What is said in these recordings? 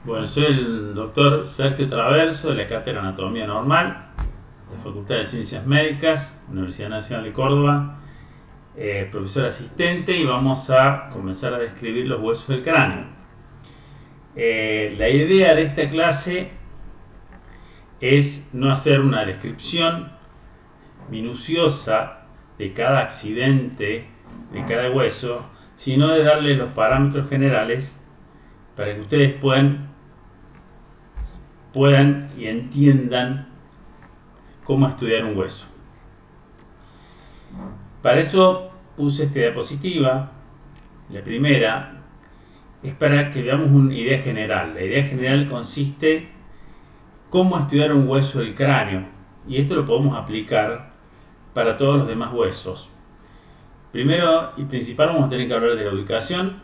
Bueno, soy el doctor Sergio Traverso de la Cátedra de Anatomía Normal de la Facultad de Ciencias Médicas, Universidad Nacional de Córdoba, profesor asistente, y vamos a comenzar a describir los huesos del cráneo. La idea de esta clase es no hacer una descripción minuciosa de cada accidente, de cada hueso, sino de darle los parámetros generales para que ustedes puedan y entiendan cómo estudiar un hueso. Para eso puse esta diapositiva. La primera es para que veamos una idea general. La idea general consiste en cómo estudiar un hueso del cráneo, y esto lo podemos aplicar para todos los demás huesos. Primero y principal vamos a tener que hablar de la ubicación,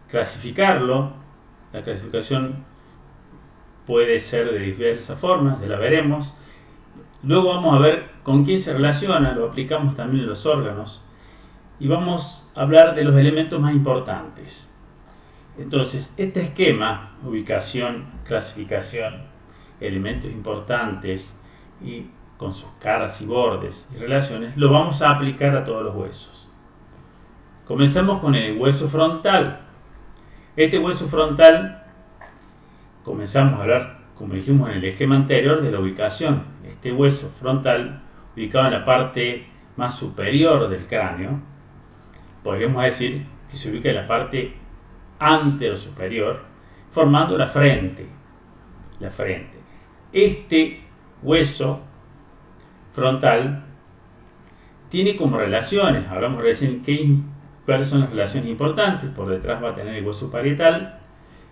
clasificarlo. La clasificación puede ser de diversas formas, ya la veremos. Luego vamos a ver con quién se relaciona, lo aplicamos también en los órganos. Y vamos a hablar de los elementos más importantes. Entonces, este esquema, ubicación, clasificación, elementos importantes y con sus caras y bordes y relaciones, lo vamos a aplicar a todos los huesos. Comenzamos con el hueso frontal. Este hueso frontal, comenzamos a hablar, como dijimos en el esquema anterior, de la ubicación. Este hueso frontal, ubicado en la parte más superior del cráneo, podríamos decir que se ubica en la parte anterosuperior, formando la frente. Este hueso frontal tiene como relaciones, hablamos recién cuáles son las relaciones importantes. Por detrás va a tener el hueso parietal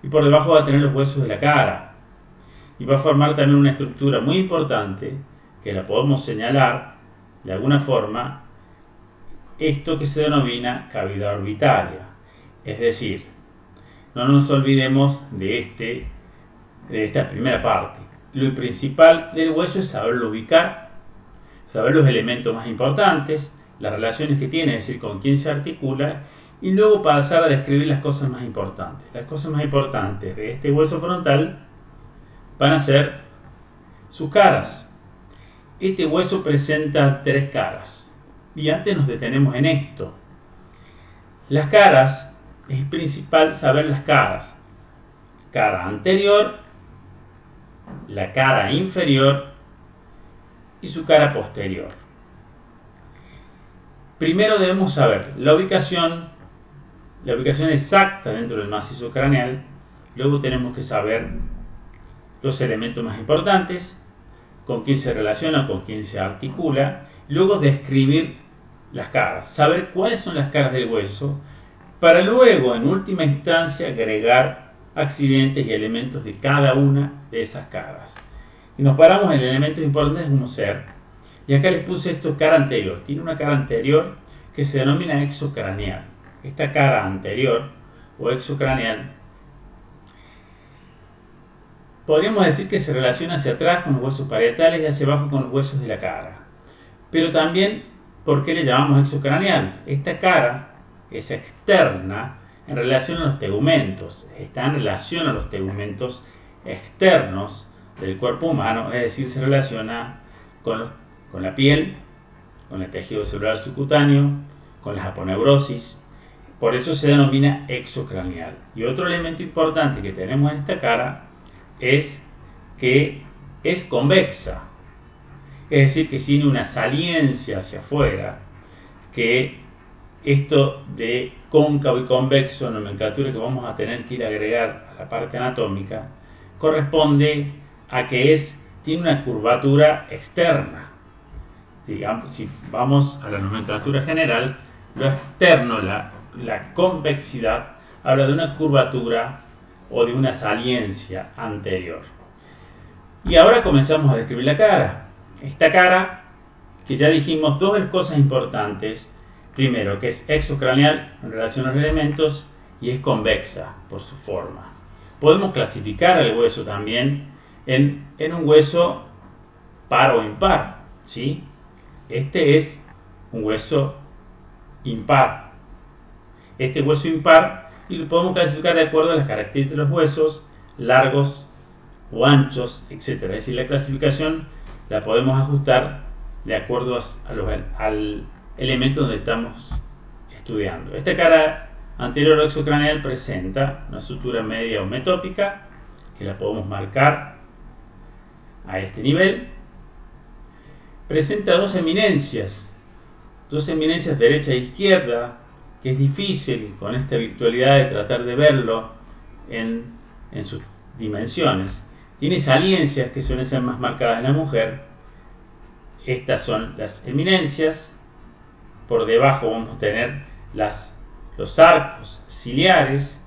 y por debajo va a tener los huesos de la cara, y va a formar también una estructura muy importante que la podemos señalar de alguna forma, esto que se denomina cavidad orbitaria. Es decir, no nos olvidemos de esta primera parte. Lo principal del hueso es saberlo ubicar, saber los elementos más importantes, las relaciones que tiene, es decir, con quién se articula, y luego pasar a describir las cosas más importantes. Las cosas más importantes de este hueso frontal van a ser sus caras. Este hueso presenta 3 caras, y antes nos detenemos en esto. Las caras, es principal saber las caras. Cara anterior, la cara inferior y su cara posterior. Primero debemos saber la ubicación exacta dentro del macizo craneal. Luego tenemos que saber los elementos más importantes, con quién se relaciona, con quién se articula. Luego describir las caras, saber cuáles son las caras del hueso, para luego en última instancia agregar accidentes y elementos de cada una de esas caras. Y nos paramos en elementos importantes como ser, y acá les puse esto, cara anterior. Tiene una cara anterior que se denomina exocraneal. Esta cara anterior o exocraneal podríamos decir que se relaciona hacia atrás con los huesos parietales y hacia abajo con los huesos de la cara. Pero también, ¿por qué le llamamos exocraneal? Esta cara es externa en relación a los tegumentos. Está en relación a los tegumentos externos del cuerpo humano, es decir, se relaciona con la piel, con el tejido celular subcutáneo, con las aponeurosis. Por eso se denomina exocraneal. Y otro elemento importante que tenemos en esta cara es que es convexa. Es decir, que tiene una saliencia hacia afuera, que esto de cóncavo y convexo, nomenclatura que vamos a tener que ir a agregar a la parte anatómica, corresponde a que tiene una curvatura externa. Digamos, si vamos a la nomenclatura general, lo externo, la convexidad, habla de una curvatura o de una saliencia anterior. Y ahora comenzamos a describir la cara. Esta cara, que ya dijimos dos cosas importantes. Primero, que es exocraneal en relación a los elementos y es convexa por su forma. Podemos clasificar el hueso también en un hueso par o impar, ¿sí? Este es un hueso impar. Este hueso impar, y lo podemos clasificar de acuerdo a las características de los huesos, largos o anchos, etc. Es decir, la clasificación la podemos ajustar de acuerdo al elemento donde estamos estudiando. Esta cara anterior exocraneal presenta una sutura media o metópica, que la podemos marcar a este nivel. Presenta dos eminencias derecha e izquierda, que es difícil con esta virtualidad de tratar de verlo en sus dimensiones. Tiene saliencias que suelen ser más marcadas en la mujer. Estas son las eminencias. Por debajo vamos a tener los arcos ciliares,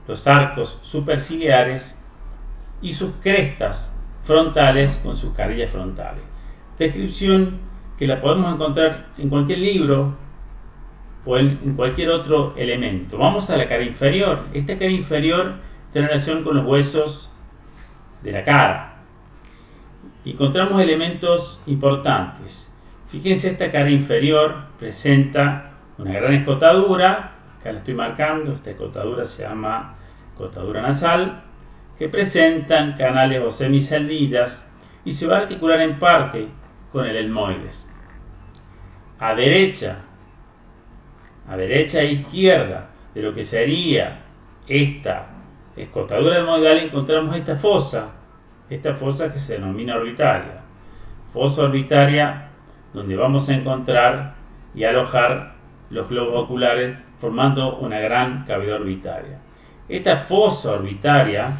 los arcos superciliares y sus crestas frontales con sus carillas frontales. Descripción que la podemos encontrar en cualquier libro o en cualquier otro elemento. Vamos a la cara inferior. Esta cara inferior tiene relación con los huesos de la cara. Encontramos elementos importantes. Fíjense, esta cara inferior presenta una gran escotadura. Acá la estoy marcando. Esta escotadura se llama escotadura nasal, que presentan canales o semiceldillas y se va a articular en parte con el etmoides. A derecha e izquierda de lo que sería esta escotadura etmoidal encontramos esta fosa que se denomina orbitaria. Fosa orbitaria donde vamos a encontrar y alojar los globos oculares formando una gran cavidad orbitaria. Esta fosa orbitaria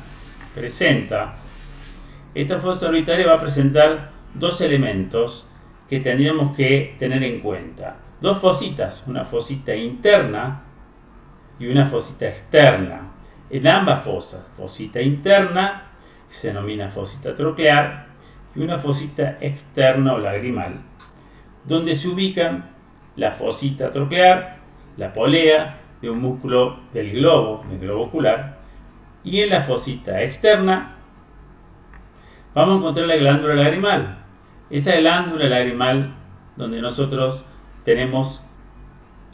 va a presentar dos elementos que tendríamos que tener en cuenta. Dos fositas, una fosita interna y una fosita externa. En ambas fosas, fosita interna, que se denomina fosita troclear, y una fosita externa o lagrimal, donde se ubican la fosita troclear, la polea de un músculo del globo ocular, y en la fosita externa vamos a encontrar la glándula lagrimal. Esa glándula lagrimal donde nosotros tenemos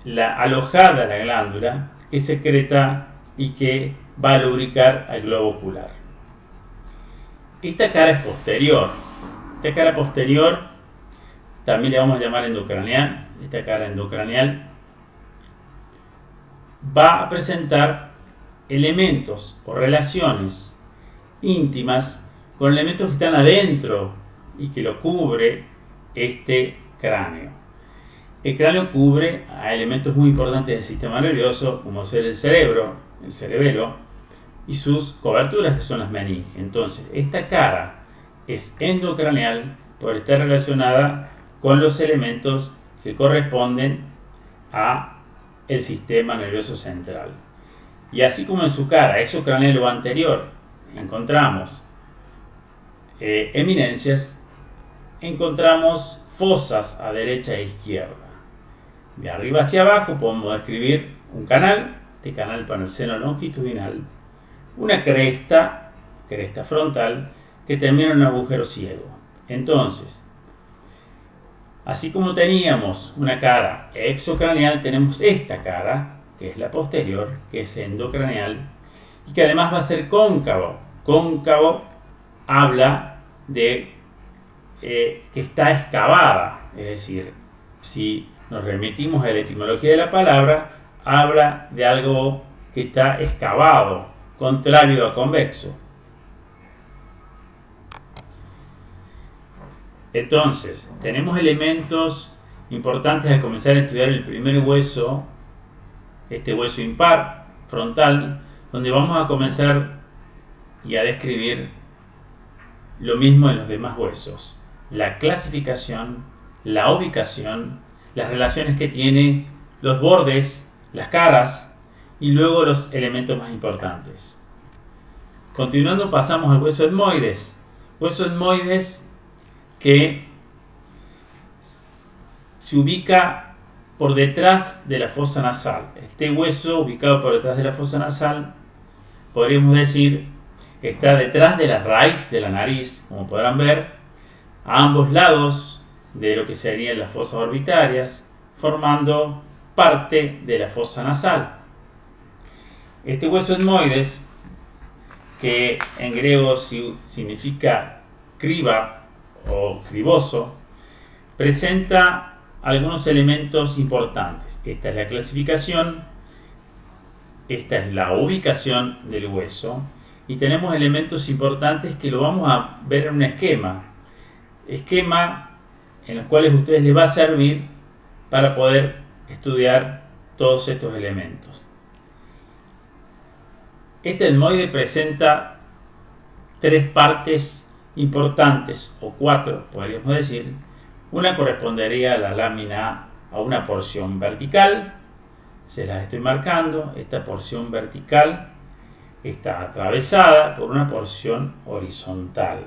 alojada la glándula que secreta y que va a lubricar al globo ocular. Esta cara es posterior. Esta cara posterior también le vamos a llamar endocraneal. Esta cara endocraneal va a presentar elementos o relaciones íntimas con elementos que están adentro y que lo cubre este cráneo. El cráneo cubre a elementos muy importantes del sistema nervioso, como ser el cerebro, el cerebelo, y sus coberturas, que son las meninges. Entonces, esta cara es endocraneal por estar relacionada con los elementos que corresponden a el sistema nervioso central. Y así como en su cara exocraneal o anterior encontramos eminencias, encontramos fosas a derecha e izquierda. De arriba hacia abajo podemos describir un canal, este canal para el seno longitudinal, una cresta frontal que termina en un agujero ciego. Entonces, así como teníamos una cara exocraneal, tenemos esta cara, que es la posterior, que es endocraneal, y que además va a ser cóncavo. Cóncavo habla de que está excavada, es decir, si nos remitimos a la etimología de la palabra, habla de algo que está excavado, contrario a convexo. Entonces, tenemos elementos importantes al comenzar a estudiar el primer hueso, este hueso impar frontal, donde vamos a comenzar y a describir lo mismo en los demás huesos. La clasificación, la ubicación, las relaciones que tienen los bordes, las caras y luego los elementos más importantes. Continuando, pasamos al hueso etmoides. Hueso etmoides que se ubica por detrás de la fosa nasal. Este hueso ubicado por detrás de la fosa nasal, podríamos decir, está detrás de la raíz de la nariz, como podrán ver, a ambos lados de lo que serían las fosas orbitarias, formando parte de la fosa nasal. Este hueso etmoides, que en griego significa criba o criboso, presenta algunos elementos importantes. Esta es la clasificación, esta es la ubicación del hueso, y tenemos elementos importantes que lo vamos a ver en un esquema en los cuales a ustedes les va a servir para poder estudiar todos estos elementos. Este etmoide presenta tres partes importantes, o cuatro podríamos decir. Una correspondería a la lámina, a una porción vertical, se las estoy marcando. Esta porción vertical está atravesada por una porción horizontal.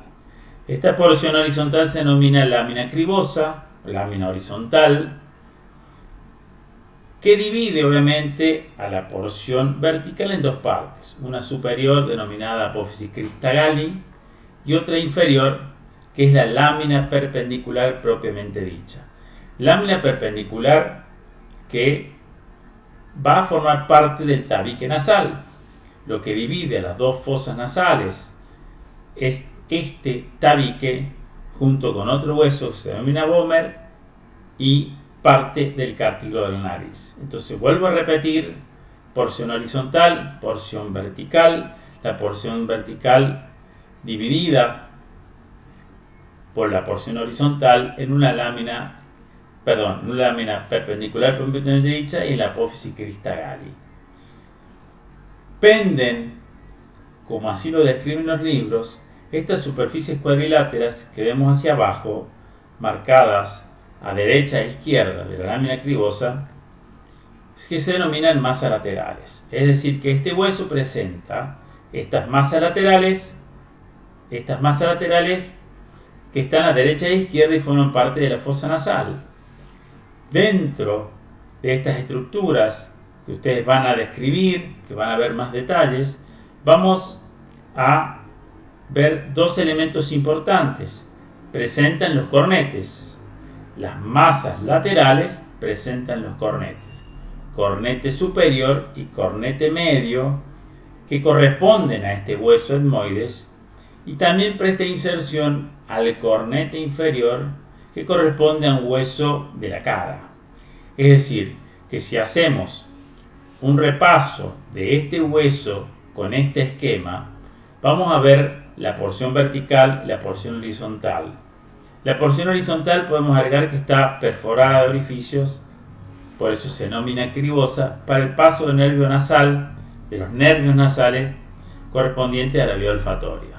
Esta porción horizontal se denomina lámina cribosa, lámina horizontal, que divide obviamente a la porción vertical en dos partes, una superior denominada apófisis crista galli y otra inferior que es la lámina perpendicular propiamente dicha. Lámina perpendicular que va a formar parte del tabique nasal. Lo que divide a las dos fosas nasales es este tabique junto con otro hueso que se denomina vomer y parte del cartílago de la nariz. Entonces vuelvo a repetir: porción horizontal, porción vertical. La porción vertical dividida por la porción horizontal en una lámina perpendicular propiamente dicha y la apófisis crista galli. Penden, como así lo describen los libros, estas superficies cuadriláteras que vemos hacia abajo, marcadas a derecha e izquierda de la lámina cribosa, es que se denominan masas laterales. Es decir, que este hueso presenta estas masas laterales que están a derecha e izquierda y forman parte de la fosa nasal. Dentro de estas estructuras que ustedes van a describir, que van a ver más detalles, vamos a ver dos elementos importantes. Presentan los cornetes. Las masas laterales presentan los cornetes. Cornete superior y cornete medio, que corresponden a este hueso etmoides, y también presta inserción al cornete inferior, que corresponde a un hueso de la cara. Es decir, que si hacemos un repaso de este hueso con este esquema, vamos a ver la porción vertical y la porción horizontal. La porción horizontal podemos agregar que está perforada de orificios, por eso se denomina cribosa, para el paso del nervio nasal, de los nervios nasales correspondientes a la vía olfatoria.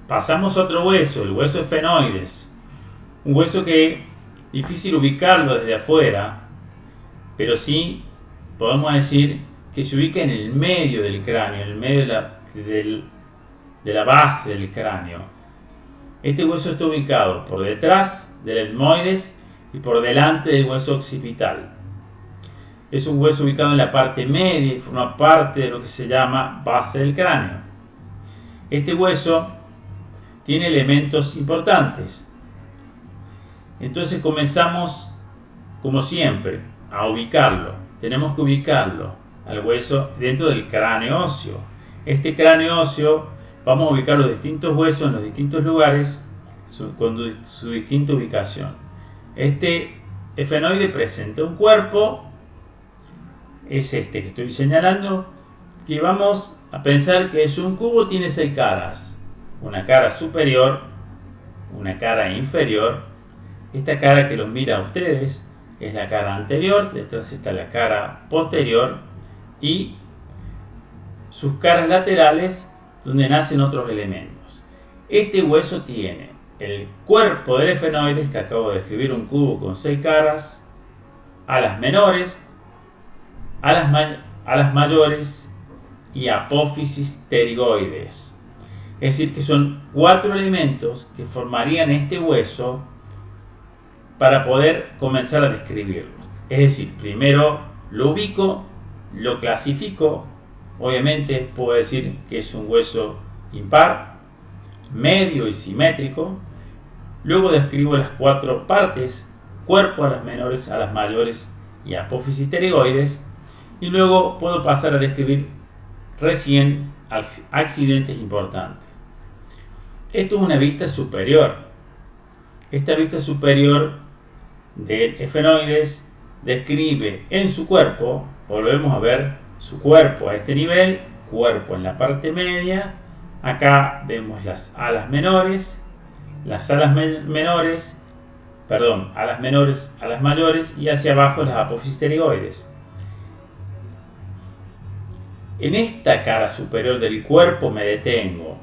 Pasamos a otro hueso, el hueso efenoides, un hueso que es difícil ubicarlo desde afuera, pero sí podemos decir que se ubica en el medio del cráneo, en el medio de la base del cráneo. Este hueso está ubicado por detrás del etmoides y por delante del hueso occipital. Es un hueso ubicado en la parte media y forma parte de lo que se llama base del cráneo. Este hueso tiene elementos importantes. Entonces comenzamos, como siempre, a ubicarlo. Tenemos que ubicarlo al hueso dentro del cráneo óseo. Este cráneo óseo vamos a ubicar los distintos huesos en los distintos lugares con su distinta ubicación. Este efenoide presenta un cuerpo, es este que estoy señalando, que vamos a pensar que es un cubo, tiene 6 caras. Una cara superior, una cara inferior. Esta cara que los mira a ustedes es la cara anterior, detrás está la cara posterior y sus caras laterales donde nacen otros elementos. Este hueso tiene el cuerpo del efenoides, que acabo de describir, un cubo con 6 caras, alas menores, alas mayores y apófisis pterigoides. Es decir, que son 4 elementos que formarían este hueso para poder comenzar a describirlo. Es decir, primero lo ubico, lo clasifico. Obviamente puedo decir que es un hueso impar, medio y simétrico. Luego describo las 4 partes: cuerpo, alas menores, alas mayores y apófisis pterigoides. Y luego puedo pasar a describir recién accidentes importantes. Esto es una vista superior. Esta vista superior del efenoides describe en su cuerpo, volvemos a ver su cuerpo a este nivel, cuerpo en la parte media, acá vemos las alas menores, alas menores, alas mayores y hacia abajo las apófisis pterigoides. En esta cara superior del cuerpo me detengo.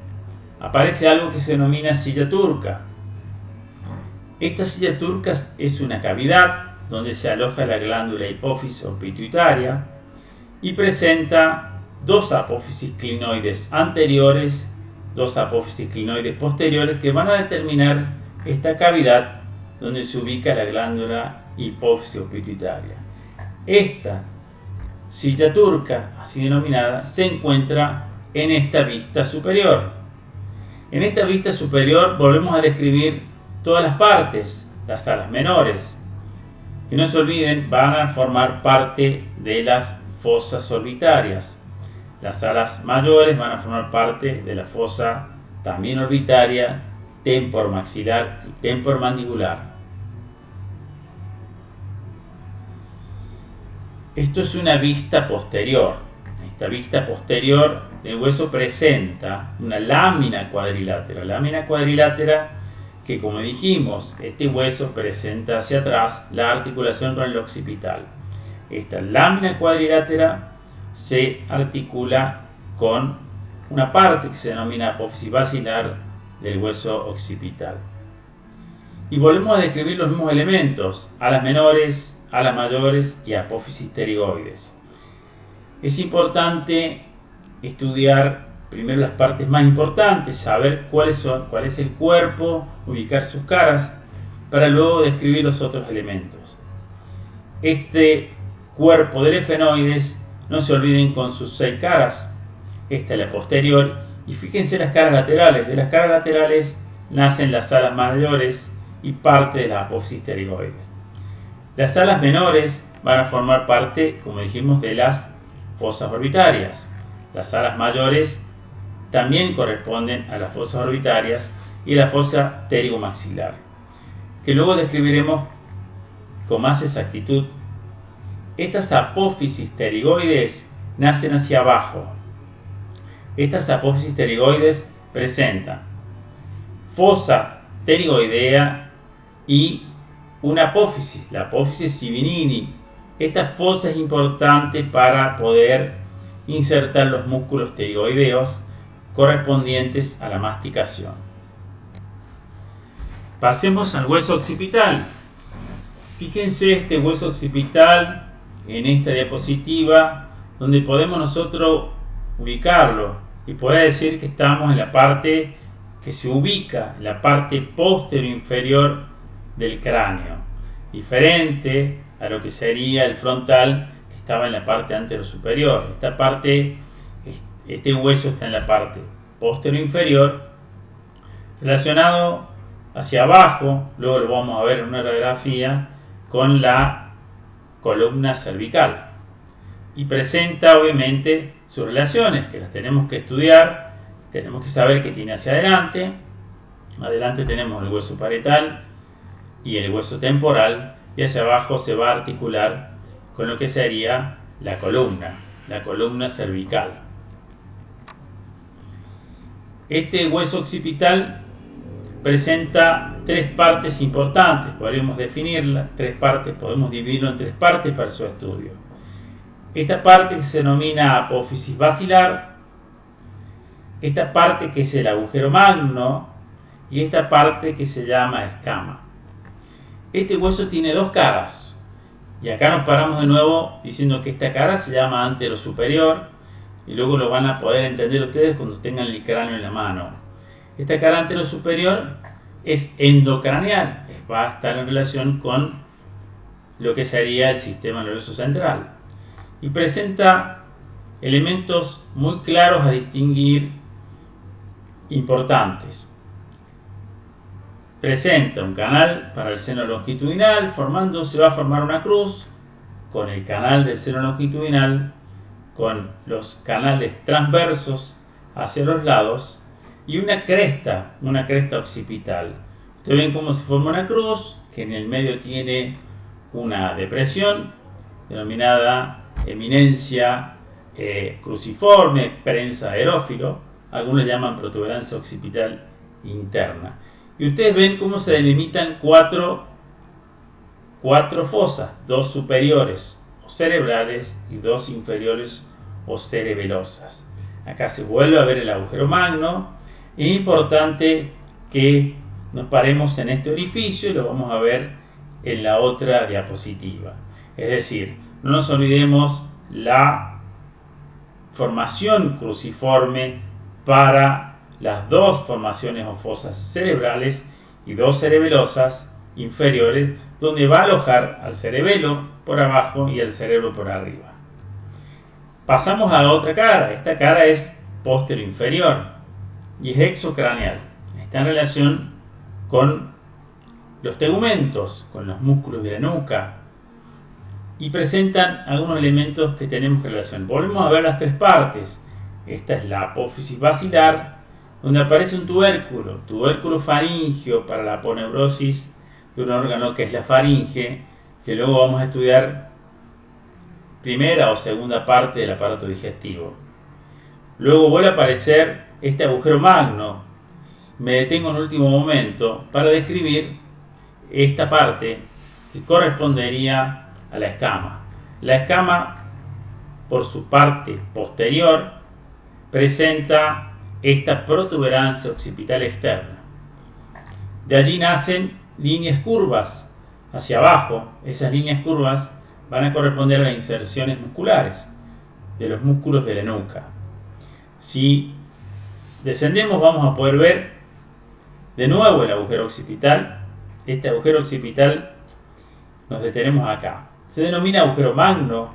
Aparece algo que se denomina silla turca. Esta silla turca es una cavidad donde se aloja la glándula hipófisis o pituitaria y presenta dos apófisis clinoides anteriores, dos apófisis clinoides posteriores que van a determinar esta cavidad donde se ubica la glándula hipófisis o pituitaria. Esta silla turca, así denominada, se encuentra en esta vista superior. En esta vista superior volvemos a describir todas las partes, las alas menores, que no se olviden van a formar parte de las fosas orbitarias. Las alas mayores van a formar parte de la fosa también orbitaria, temporomaxilar y temporomandibular. Esto es una vista posterior. Esta vista posterior del hueso presenta una lámina cuadrilátera. Lámina cuadrilátera que, como dijimos, este hueso presenta hacia atrás la articulación con el occipital. Esta lámina cuadrilátera se articula con una parte que se denomina apófisis basilar del hueso occipital. Y volvemos a describir los mismos elementos, alas menores, alas mayores y apófisis pterigoides. Es importante estudiar primero las partes más importantes, saber cuál es el cuerpo, ubicar sus caras, para luego describir los otros elementos. Este cuerpo del efenoides, no se olviden con sus 6 caras. Esta es la posterior y fíjense las caras laterales. De las caras laterales nacen las alas mayores y parte de las apófisis pterigoides. Las alas menores van a formar parte, como dijimos, de las fosas orbitarias. Las alas mayores también corresponden a las fosas orbitarias y la fosa pterigomaxilar, que luego describiremos con más exactitud. Estas apófisis pterigoides nacen hacia abajo. Estas apófisis pterigoides presentan fosa pterigoidea y una apófisis, la apófisis Sivinini. Esta fosa es importante para poder insertar los músculos pterigoideos correspondientes a la masticación. Pasemos al hueso occipital. Fíjense este hueso occipital en esta diapositiva, donde podemos nosotros ubicarlo y poder decir que estamos en la parte que se ubica en la parte posterior inferior del cráneo, diferente a lo que sería el frontal, que estaba en la parte antero superior. Este hueso está en la parte posterior inferior, relacionado hacia abajo, luego lo vamos a ver en una radiografía, con la columna cervical, y presenta obviamente sus relaciones, que las tenemos que estudiar. Tenemos que saber que tiene hacia adelante. Adelante tenemos el hueso parietal y el hueso temporal, y hacia abajo se va a articular con lo que sería la columna cervical. Este hueso occipital presenta 3 partes importantes, podríamos definirlas, 3 partes, podemos dividirlo en 3 partes para su estudio. Esta parte que se denomina apófisis basilar, esta parte que es el agujero magno y esta parte que se llama escama. Este hueso tiene 2 caras y acá nos paramos de nuevo diciendo que esta cara se llama antero superior y luego lo van a poder entender ustedes cuando tengan el cráneo en la mano. Esta cara antero superior es endocraneal, va a estar en relación con lo que sería el sistema nervioso central y presenta elementos muy claros a distinguir, importantes. Presenta un canal para el seno longitudinal, se va a formar una cruz con el canal del seno longitudinal con los canales transversos hacia los lados y una cresta occipital. Ustedes ven cómo se forma una cruz, que en el medio tiene una depresión denominada eminencia cruciforme, prensa aerófilo, algunos llaman protuberancia occipital interna. Y ustedes ven cómo se delimitan cuatro fosas, dos superiores o cerebrales y dos inferiores o cerebelosas. Acá se vuelve a ver el agujero magno. Es importante que nos paremos en este orificio y lo vamos a ver en la otra diapositiva. Es decir, no nos olvidemos la formación cruciforme para las dos formaciones o fosas cerebrales y dos cerebelosas inferiores, donde va a alojar al cerebelo por abajo y al cerebro por arriba. Pasamos a la otra cara. Esta cara es póstero inferior y es exocraneal. Está en relación con los tegumentos, con los músculos de la nuca, y presentan algunos elementos que tenemos que relacionar. Volvemos a ver las tres partes. Esta es la apófisis basilar, donde aparece un tubérculo faríngeo para la aponeurosis de un órgano que es la faringe, que luego vamos a estudiar primera o segunda parte del aparato digestivo. Luego vuelve a aparecer este agujero magno. Me detengo en el último momento para describir esta parte que correspondería a la escama. La escama, por su parte posterior, presenta esta protuberancia occipital externa. De allí nacen líneas curvas hacia abajo. Esas líneas curvas van a corresponder a las inserciones musculares de los músculos de la nuca. Si descendemos, vamos a poder ver de nuevo el agujero occipital. Este agujero occipital nos detenemos acá. Se denomina agujero magno,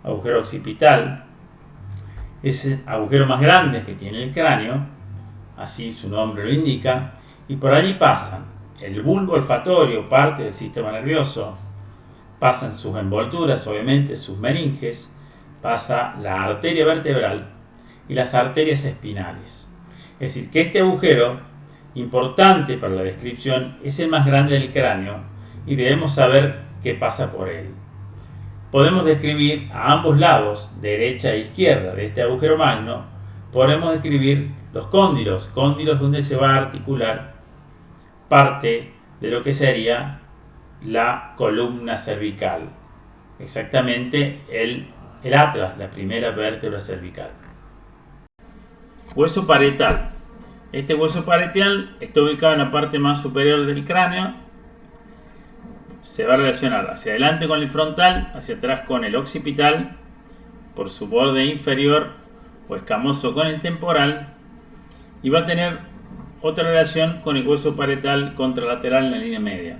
agujero occipital. Es el agujero más grande que tiene el cráneo, así su nombre lo indica, y por allí pasan el bulbo olfatorio, parte del sistema nervioso, pasan sus envolturas, obviamente sus meninges, pasa la arteria vertebral y las arterias espinales. Es decir, que este agujero, importante para la descripción, es el más grande del cráneo y debemos saber qué pasa por él. Podemos describir a ambos lados, derecha e izquierda, de este agujero magno, podemos describir los cóndilos donde se va a articular parte de lo que sería la columna cervical, exactamente el atlas, la primera vértebra cervical. Hueso parietal. Este hueso parietal está ubicado en la parte más superior del cráneo. Se va a relacionar hacia adelante con el frontal, hacia atrás con el occipital, por su borde inferior o escamoso con el temporal, y va a tener otra relación con el hueso parietal contralateral en la línea media.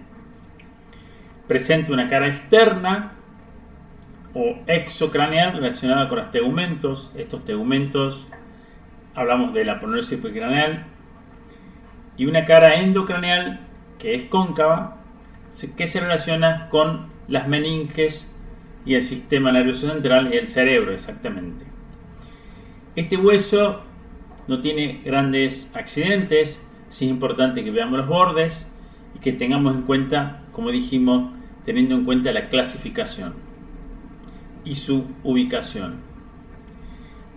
Presenta una cara externa o exocraneal relacionada con los tegumentos. Estos tegumentos, hablamos de la aponeurosis epicraneal, y una cara endocraneal que es cóncava, que se relaciona con las meninges y el sistema nervioso central y el cerebro, exactamente. Este hueso no tiene grandes accidentes. Es importante que veamos los bordes y que tengamos en cuenta, como dijimos, teniendo en cuenta la clasificación y su ubicación.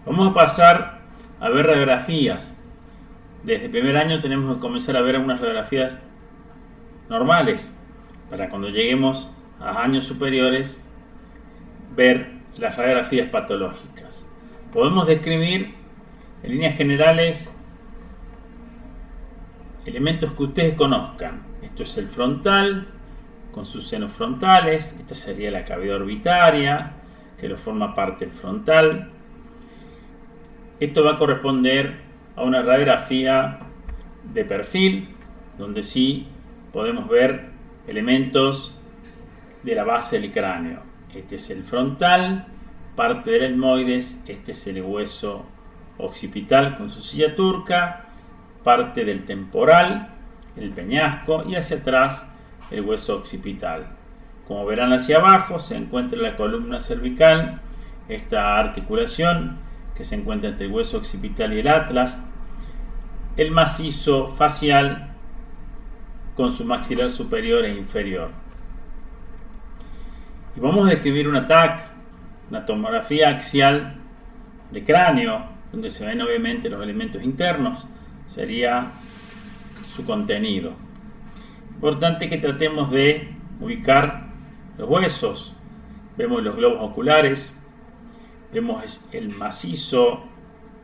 Vamos a pasar a ver radiografías. Desde el primer año tenemos que comenzar a ver algunas radiografías normales, para cuando lleguemos a años superiores ver las radiografías patológicas. Podemos describir en líneas generales elementos que ustedes conozcan. Esto es el frontal con sus senos frontales. Esta sería la cavidad orbitaria, que lo forma parte del frontal. Esto va a corresponder a una radiografía de perfil, donde sí podemos ver elementos de la base del cráneo. Este es el frontal, parte del etmoides. Este es el hueso occipital con su silla turca, parte del temporal, el peñasco, y hacia atrás el hueso occipital. Como verán, hacia abajo se encuentra la columna cervical esta articulación que se encuentra entre el hueso occipital y el atlas, el macizo facial con su maxilar superior e inferior. Y vamos a describir un TAC, una tomografía axial de cráneo, donde se ven obviamente los elementos internos, sería su contenido. Importante que tratemos de ubicar los huesos. Vemos los globos oculares, vemos el macizo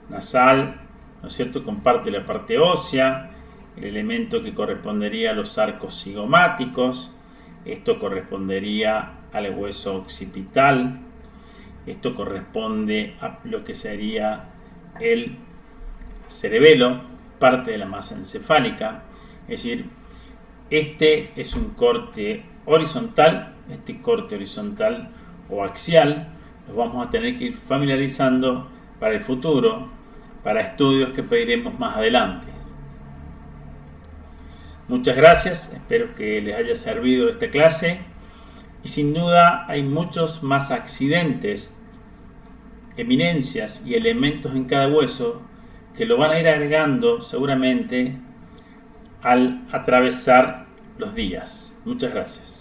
nasal, ¿no es cierto?, comparte la parte ósea, el elemento que correspondería a los arcos cigomáticos, esto correspondería al hueso occipital, esto corresponde a lo que sería el cerebelo, parte de la masa encefálica, es decir, este es un corte horizontal, este corte horizontal o axial los vamos a tener que ir familiarizando para el futuro, para estudios que pediremos más adelante. Muchas gracias, espero que les haya servido esta clase y sin duda hay muchos más accidentes, eminencias y elementos en cada hueso que lo van a ir agregando seguramente al atravesar los días. Muchas gracias.